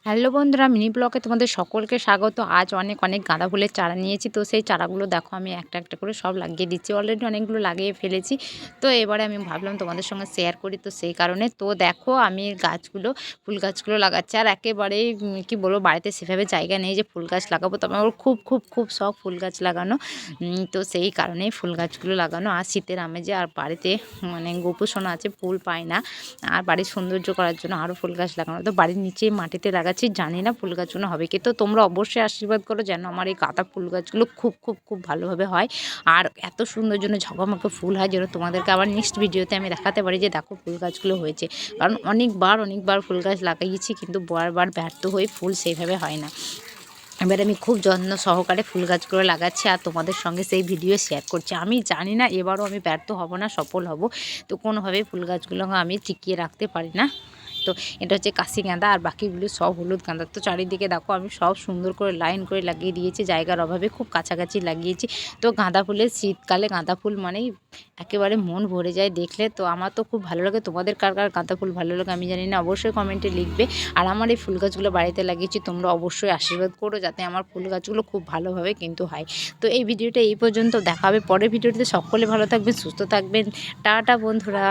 Hello বন্ধুরা, mini ব্লগে তোমাদের সকলকে স্বাগত। আজ অনেক অনেক গাঁদা ফুলের চারা নিয়েছি। তো সেই চারাগুলো দেখো আমি একটা একটা করে সব লাগিয়ে দিচ্ছি। অলরেডি অনেকগুলো লাগিয়ে ফেলেছি। তো এবারে আমি ভাবলাম তোমাদের সঙ্গে শেয়ার করি, তো সেই কারণে তো দেখো আমি গাছগুলো ফুল গাছগুলো লাগাচ্ছি। আর একেবারেই কি বলবো, বাড়িতে সেভাবে জায়গা নেই যে ফুল গাছ লাগাবো, তবে আমার খুব খুব খুব শখ ফুল গাছ লাগানো। তো সেই কারণেই ফুল গাছগুলো লাগানো। আর শীতের আমেজে আর বাড়িতে মানে গোপুসোনা আছে, ফুল পায় না, আর বাড়ির সৌন্দর্য করার জন্য আরও ফুল গাছ লাগানো। তো বাড়ির নিচে মাটিতে লাগাচ্ছি, জানি না ফুল গাছগুলো হবে কি। তো তোমরা অবশ্যই আশীর্বাদ করো যেন আমার এই গাঁদা ফুল গাছগুলো খুব খুব খুব ভালোভাবে হয়, আর এত সুন্দর জন্য ঝকমকে ফুল হয় যেন তোমাদেরকে আবার নেক্সট ভিডিওতে আমি দেখাতে পারি যে দেখো ফুল গাছগুলো হয়েছে। কারণ অনেকবার ফুল গাছ লাগাইছি, কিন্তু বারবার ব্যর্থ হয়ে ফুল সেইভাবে হয় না। এবার আমি খুব যত্ন সহকারে ফুল গাছগুলো লাগাচ্ছি আর তোমাদের সঙ্গে সেই ভিডিও শেয়ার করছি। আমি জানি না এবারও আমি ব্যর্থ হব না সফল হব, তো কোনোভাবেই ফুল গাছগুলোকে আমি টিকিয়ে রাখতে পারি না। তো এটা হচ্ছে কাশি গাঁদা, আর বাকিগুলো সব হলুদ গাঁদা। তো চারিদিকে দেখো আমি সব সুন্দর করে লাইন করে লাগিয়ে দিয়েছি, জায়গার অভাবে খুব কাছাকাছি লাগিয়েছি। তো গাঁদা ফুলের শীতকালে গাঁদা ফুল মানেই একেবারে মন ভরে যায় দেখলে। তো আমার তো খুব ভালো লাগে, তোমাদের কার কার গাঁদা ফুল ভালো লাগে আমি জানি না, অবশ্যই কমেন্টে লিখবে। আর আমার এই ফুল গাছগুলো বাড়িতে লাগিয়েছি, তোমরা অবশ্যই আশীর্বাদ করো যাতে আমার ফুল গাছগুলো খুব ভালোভাবে কিন্তু হয়। তো এই ভিডিওটা এই পর্যন্ত, দেখা হবে পরের ভিডিওটিতে। সকলে ভালো থাকবেন, সুস্থ থাকবেন। টাটা বন্ধুরা।